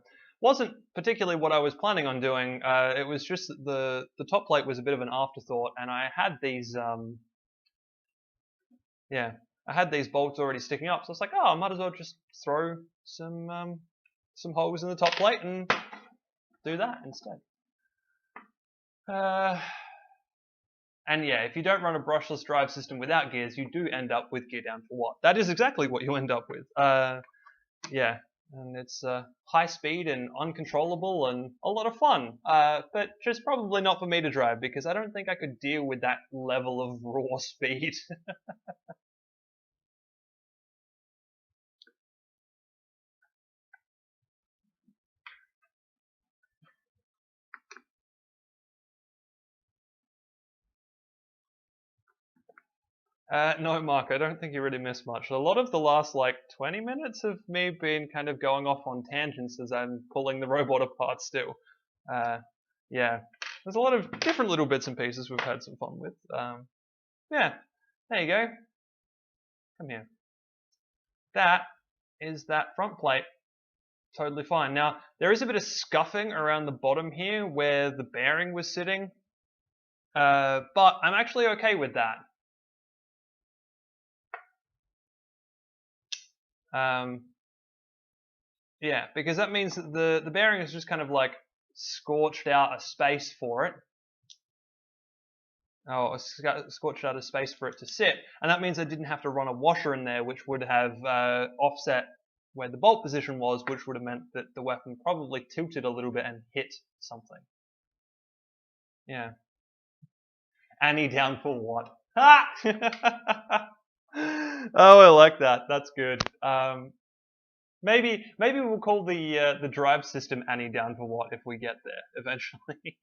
wasn't particularly what I was planning on doing. It was just that the top plate was a bit of an afterthought, and I had these I had these bolts already sticking up, so I was like, oh, I might as well just throw some holes in the top plate and do that instead. And yeah, if you don't run a brushless drive system without gears, you do end up with gear down for what? That is exactly what you end up with. Yeah, and it's high speed and uncontrollable and a lot of fun, but just probably not for me to drive, because I don't think I could deal with that level of raw speed. No, Mark, I don't think you really missed much. A lot of the last 20 minutes of me being kind of going off on tangents as I'm pulling the robot apart still. Yeah, there's a lot of different little bits and pieces we've had some fun with. Yeah, there you go. Come here. That is that front plate. Totally fine. Now, there is a bit of scuffing around the bottom here where the bearing was sitting, but I'm actually okay with that. Yeah, because that means that the bearing is just kind of scorched out a space for it. or a scorched out of space for it to sit, and that means I didn't have to run a washer in there, which would have offset where the bolt position was, which would have meant that the weapon probably tilted a little bit and hit something. Yeah. Annie down for what? Ha! Oh, I like that. That's good. Maybe we'll call the drive system Annie down for what if we get there eventually.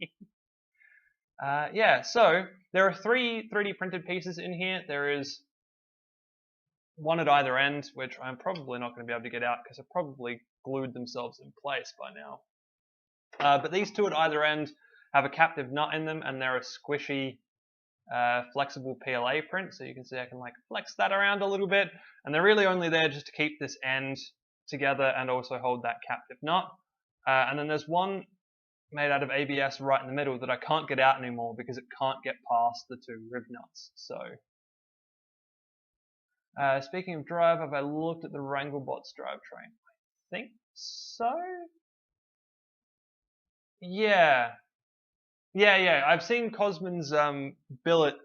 Yeah. So there are 3 3D printed pieces in here. There is one at either end, which I'm probably not going to be able to get out because they've probably glued themselves in place by now. But these 2 at either end have a captive nut in them, and they're a squishy, flexible PLA print. So you can see I can like flex that around a little bit, and they're really only there just to keep this end together and also hold that captive nut. And then there's one made out of ABS right in the middle that I can't get out anymore because it can't get past the 2 rib nuts. So. Speaking of drive, have I looked at the Wranglebot's drivetrain? I think so. Yeah. I've seen Cosman's billet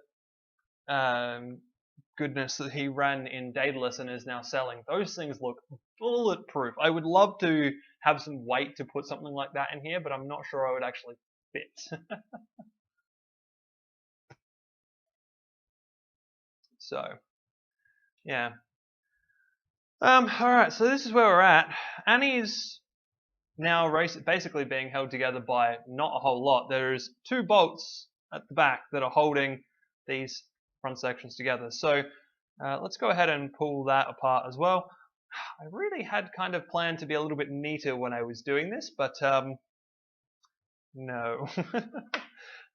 goodness that he ran in Daedalus and is now selling. Those things look bulletproof. I would love to have some weight to put something like that in here, but I'm not sure I would actually fit. So. Yeah. Alright, so this is where we're at. Annie's now basically being held together by not a whole lot. There's 2 bolts at the back that are holding these front sections together. So let's go ahead and pull that apart as well. I really had kind of planned to be a little bit neater when I was doing this, but no,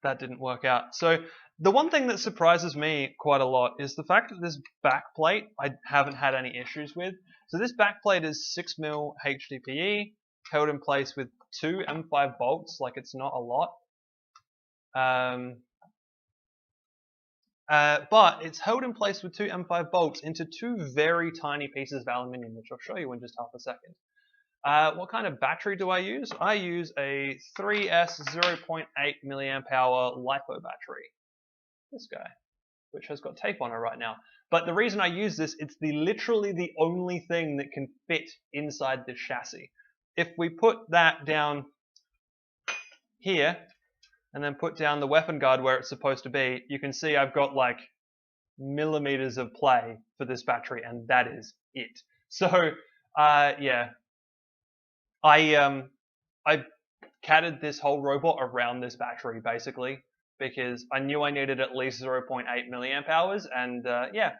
that didn't work out. So the one thing that surprises me quite a lot is the fact that this back plate I haven't had any issues with. So this back plate is 6mm HDPE held in place with 2 M5 bolts, like it's not a lot. But it's held in place with 2 M5 bolts into 2 very tiny pieces of aluminium, which I'll show you in just half a second. What kind of battery do I use? I use a 3S 0.8 milliamp hour LiPo battery. This guy, which has got tape on it right now. But the reason I use this, it's literally the only thing that can fit inside this chassis. If we put that down here, and then put down the weapon guard where it's supposed to be, you can see I've got like millimeters of play for this battery, and that is it. So, yeah. I catted this whole robot around this battery, basically, because I knew I needed at least 0.8 milliamp hours, and yeah.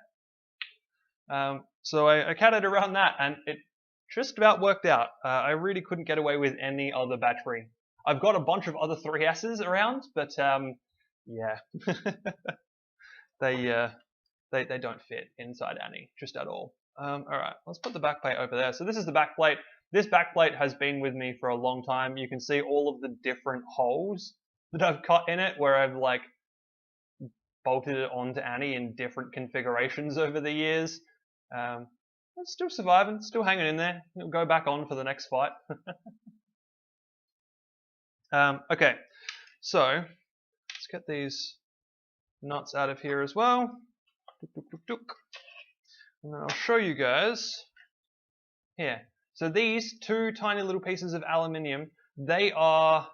So I catted around that, and it just about worked out. I really couldn't get away with any other battery. I've got a bunch of other 3S's around, but yeah, they don't fit inside Annie just at all. All right, let's put the back plate over there. So this is the back plate. This back plate has been with me for a long time. You can see all of the different holes that I've cut in it, where I've like bolted it onto Annie in different configurations over the years. It's still surviving, still hanging in there. It'll go back on for the next fight. Okay, so let's get these nuts out of here as well. And then I'll show you guys here. So these 2 tiny little pieces of aluminium, they are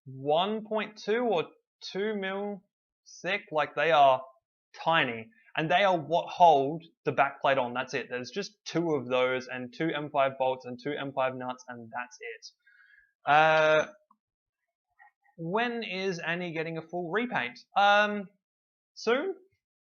1.2 or 2 mil thick, like they are tiny. And they are what hold the back plate on, that's it. There's just 2 of those and 2 M5 bolts and 2 M5 nuts, and that's it. When is Annie getting a full repaint? Soon,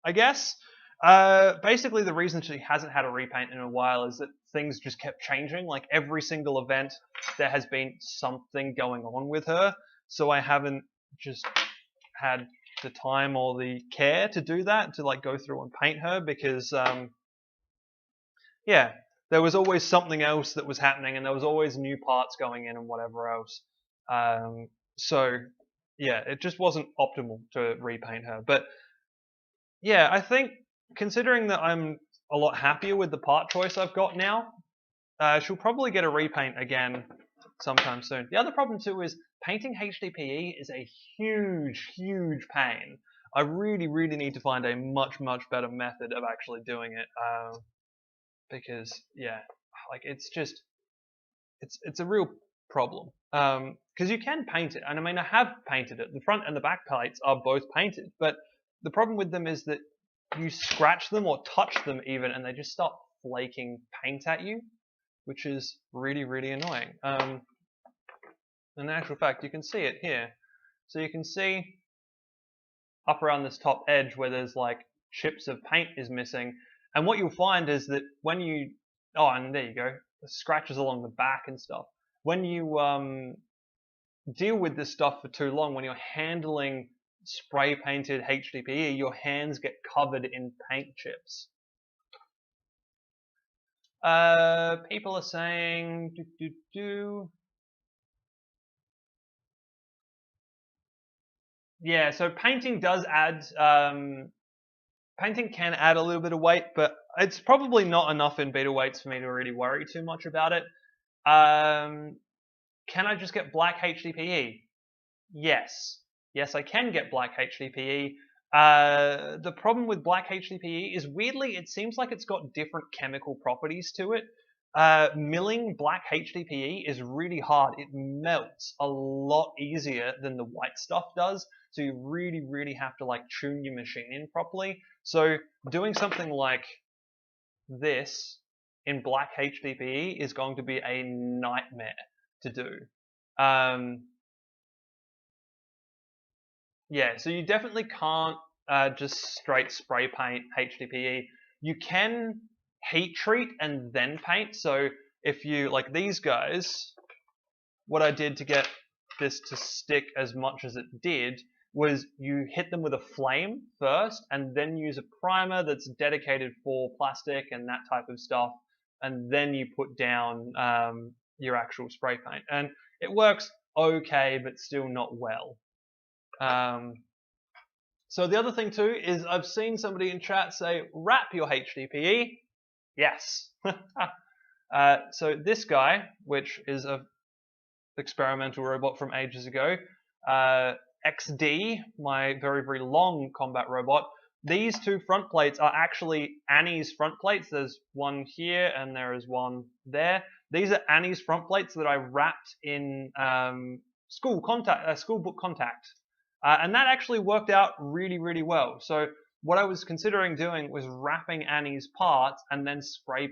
I guess. Basically, the reason she hasn't had a repaint in a while is that things just kept changing. Like every single event, there has been something going on with her. So I haven't just had the time or the care to do that, to like go through and paint her, because yeah, there was always something else that was happening, and there was always new parts going in and whatever else. So yeah, it just wasn't optimal to repaint her. But yeah, I think considering that I'm a lot happier with the part choice I've got now, she'll probably get a repaint again sometime soon. The other problem too is painting HDPE is a huge, huge pain. I really, really need to find a much, much better method of actually doing it. Because yeah, like it's just, it's a real problem. Because you can paint it, and I mean I have painted it. The front and the back plates are both painted, but the problem with them is that you scratch them or touch them even, and they just start flaking paint at you, which is really, really annoying. In actual fact, you can see it here. So you can see up around this top edge where there's like chips of paint is missing. And what you'll find is that when you, oh, and there you go, the scratches along the back and stuff. When you deal with this stuff for too long, when you're handling spray painted HDPE, your hands get covered in paint chips. People are saying, yeah, so painting does add, painting can add a little bit of weight, but it's probably not enough in beta weights for me to really worry too much about it. Can I just get black HDPE? Yes. Yes, I can get black HDPE. The problem with black HDPE is weirdly, it seems like it's got different chemical properties to it. Milling black HDPE is really hard. It melts a lot easier than the white stuff does. So you really, really have to like tune your machine in properly. So doing something like this in black HDPE is going to be a nightmare to do. Yeah, so you definitely can't just straight spray paint HDPE. You can heat treat and then paint. So if you, like these guys, what I did to get this to stick as much as it did was you hit them with a flame first and then use a primer that's dedicated for plastic and that type of stuff, and then you put down your actual spray paint. And it works okay, but still not well. So the other thing too is I've seen somebody in chat say, wrap your HDPE. Yes. So this guy, which is a experimental robot from ages ago, XD, my very, very long combat robot, these two front plates are actually Annie's front plates. There's one here and there is one there. These are Annie's front plates that I wrapped in school book contact. And that actually worked out really, really well. So what I was considering doing was wrapping Annie's parts and then spray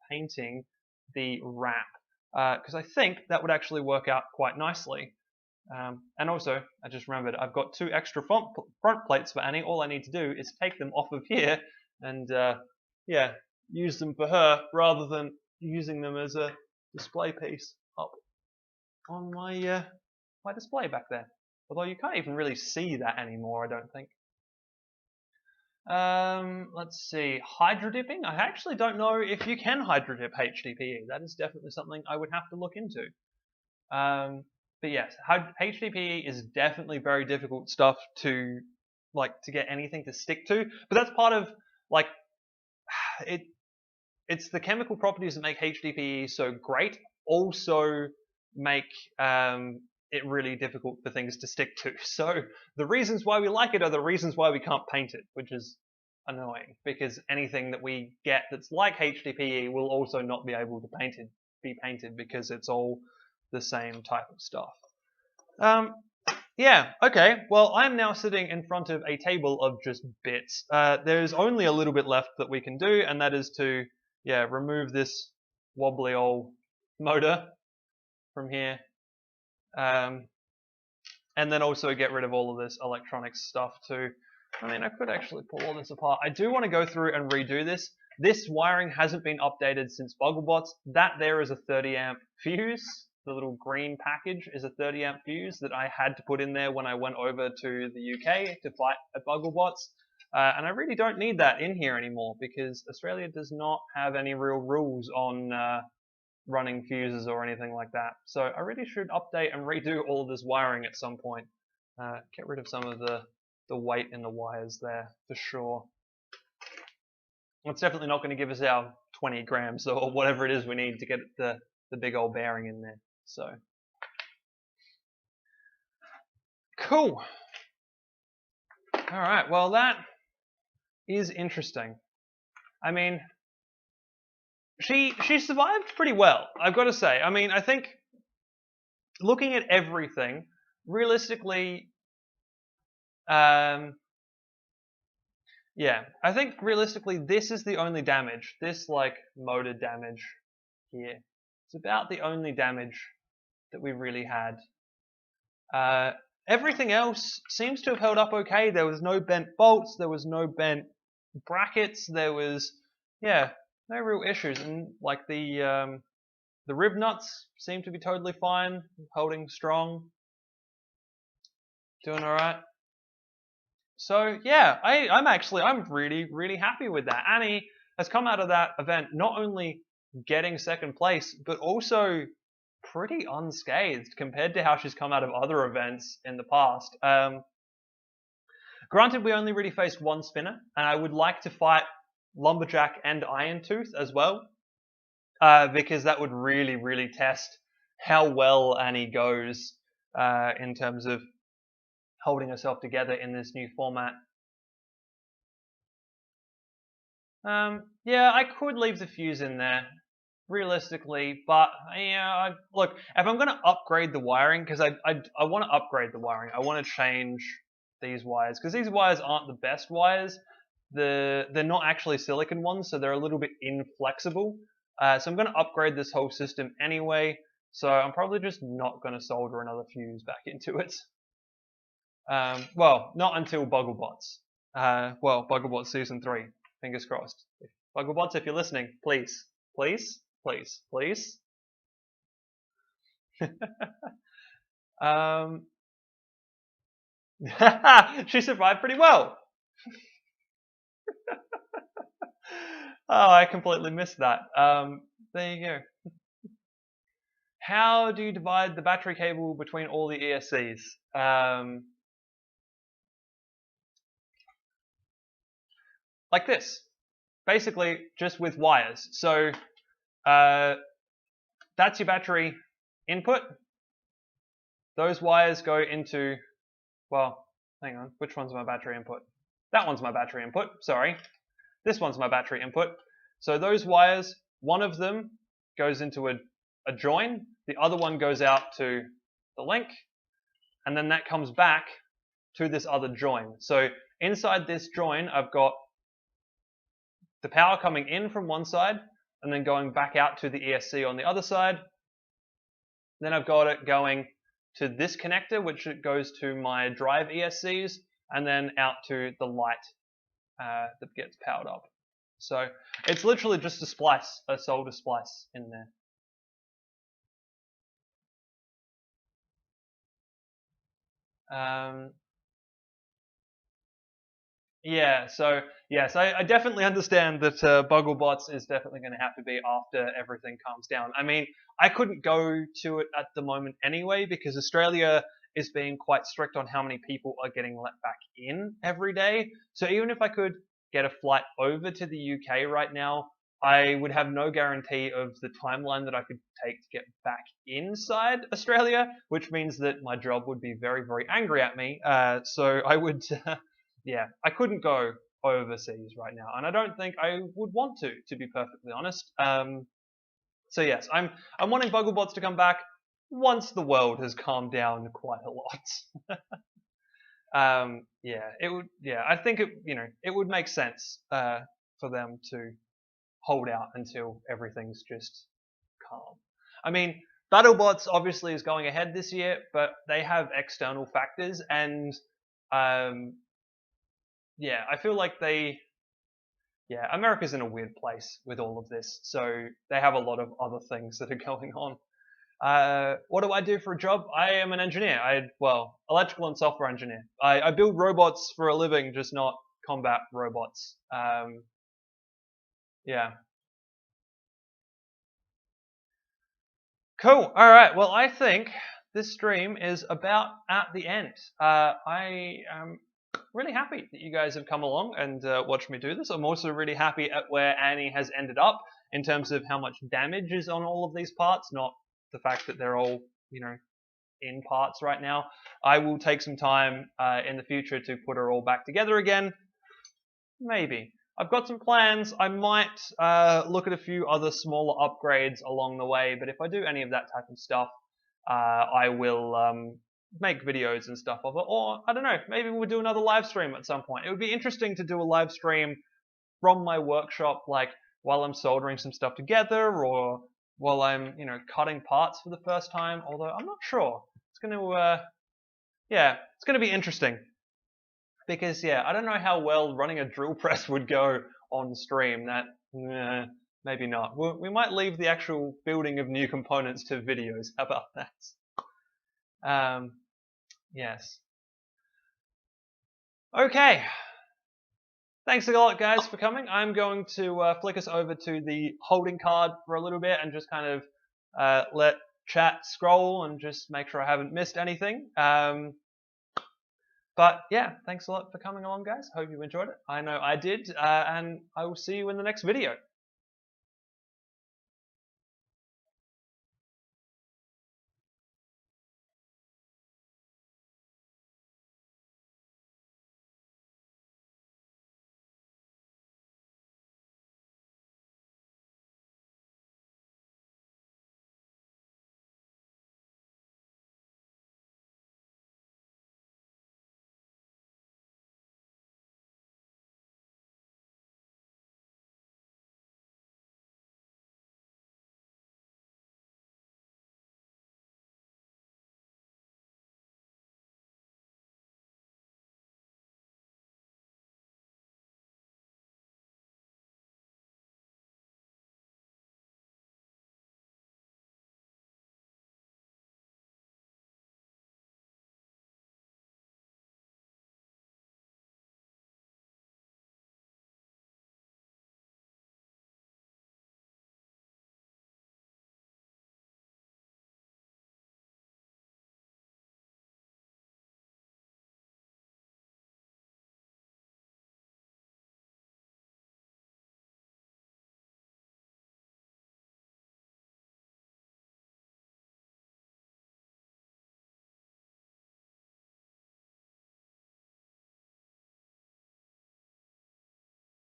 painting the wrap. Because I think that would actually work out quite nicely. And also, I just remembered, I've got two extra front plates for Annie. All I need to do is take them off of here and, yeah, use them for her rather than using them as a display piece up on my my display back there. Although you can't even really see that anymore, I don't think. Let's see, hydro dipping. I actually don't know if you can hydro dip HDPE. That is definitely something I would have to look into. But yes, HDPE is definitely very difficult stuff to get anything to stick to. But that's part of like it's the chemical properties that make HDPE so great. Also make it really difficult for things to stick to. So the reasons why we like it are the reasons why we can't paint it, which is annoying because anything that we get that's like HDPE will also not be able to be painted because it's all the same type of stuff. Yeah, okay, well I'm now sitting in front of a table of just bits. There's only a little bit left that we can do, and that is to, yeah, remove this wobbly old motor from here. And then also get rid of all of this electronics stuff too. I mean, I could actually pull all this apart. I do want to go through and redo this. This wiring hasn't been updated since BuggleBots. That there is a 30 amp fuse. The little green package is a 30 amp fuse that I had to put in there when I went over to the UK to fight at BuggleBots. And I really don't need that in here anymore because Australia does not have any real rules on running fuses or anything like that. So I really should update and redo all of this wiring at some point. Get rid of some of the weight in the wires there for sure. It's definitely not going to give us our 20 grams or whatever it is we need to get the big old bearing in there. So cool. All right, well that is interesting. I mean, she survived pretty well, I've got to say. I mean, I think looking at everything, realistically, yeah, I think realistically this is the only damage. This like motor damage here. It's about the only damage that we really had. Everything else seems to have held up okay. There was no bent bolts, there was no bent brackets, there was, yeah, no real issues. And like the rib nuts seem to be totally fine, holding strong, doing all right. So yeah, I'm really happy with that. Annie has come out of that event not only getting second place, but also pretty unscathed compared to how she's come out of other events in the past. Granted, we only really faced one spinner, and I would like to fight Lumberjack and Iron Tooth as well, because that would really test how well Annie goes in terms of holding herself together in this new format. Yeah, I could leave the fuse in there, realistically, but yeah, look, if I'm going to upgrade the wiring, because I want to upgrade the wiring, I want to change these wires, because these wires aren't the best wires. They're not actually silicon ones, so they're a little bit inflexible. So I'm going to upgrade this whole system anyway, so I'm probably just not going to solder another fuse back into it. Well, not until Bogglebots. Well, Bogglebots Season 3. Fingers crossed. Bogglebots, if you're listening, please. Please? Please. Please? She survived pretty well. Oh, I completely missed that. There you go. How do you divide the battery cable between all the ESCs? Like this. Basically, just with wires. So, that's your battery input. Those wires go into, well, hang on, which one's my battery input? That one's my battery input, sorry. This one's my battery input. So those wires, one of them goes into a join, the other one goes out to the link, and then that comes back to this other join. So inside this join, I've got the power coming in from one side, and then going back out to the ESC on the other side. Then I've got it going to this connector, which goes to my drive ESCs, and then out to the light that gets powered up. So it's literally just a splice, a solder splice in there. Yeah, so yes, I definitely understand that Bogglebots is definitely going to have to be after everything calms down. I mean, I couldn't go to it at the moment anyway because Australia is being quite strict on how many people are getting let back in every day. So even if I could get a flight over to the UK right now, I would have no guarantee of the timeline that I could take to get back inside Australia, which means that my job would be very angry at me. So I would, yeah, I couldn't go overseas right now, and I don't think I would want to be perfectly honest. So yes, I'm wanting Bogglebots to come back once the world has calmed down quite a lot. Yeah, it would. Yeah, I think it would make sense for them to hold out until everything's just calm. I mean, BattleBots obviously is going ahead this year, but they have external factors, and yeah, I feel like America's in a weird place with all of this, so they have a lot of other things that are going on. What do I do for a job? I am an engineer. Electrical and software engineer. I build robots for a living, just not combat robots. Yeah. Cool. All right. Well, I think this stream is about at the end. I am really happy that you guys have come along and watched me do this. I'm also really happy at where Annie has ended up in terms of how much damage is on all of these parts, not the fact that they're all, in parts right now. I will take some time in the future to put her all back together again. Maybe. I've got some plans. I might look at a few other smaller upgrades along the way, but if I do any of that type of stuff, I will make videos and stuff of it. Or, I don't know, maybe we'll do another live stream at some point. It would be interesting to do a live stream from my workshop, like while I'm soldering some stuff together, or while I'm, cutting parts for the first time. Although I'm not sure. It's going to, it's going to be interesting. Because, I don't know how well running a drill press would go on stream. Maybe not. We might leave the actual building of new components to videos. How about that? Yes. Okay. Thanks a lot, guys, for coming. I'm going to flick us over to the holding card for a little bit and just kind of let chat scroll and just make sure I haven't missed anything. But yeah, thanks a lot for coming along, guys. Hope you enjoyed it. I know I did, and I will see you in the next video.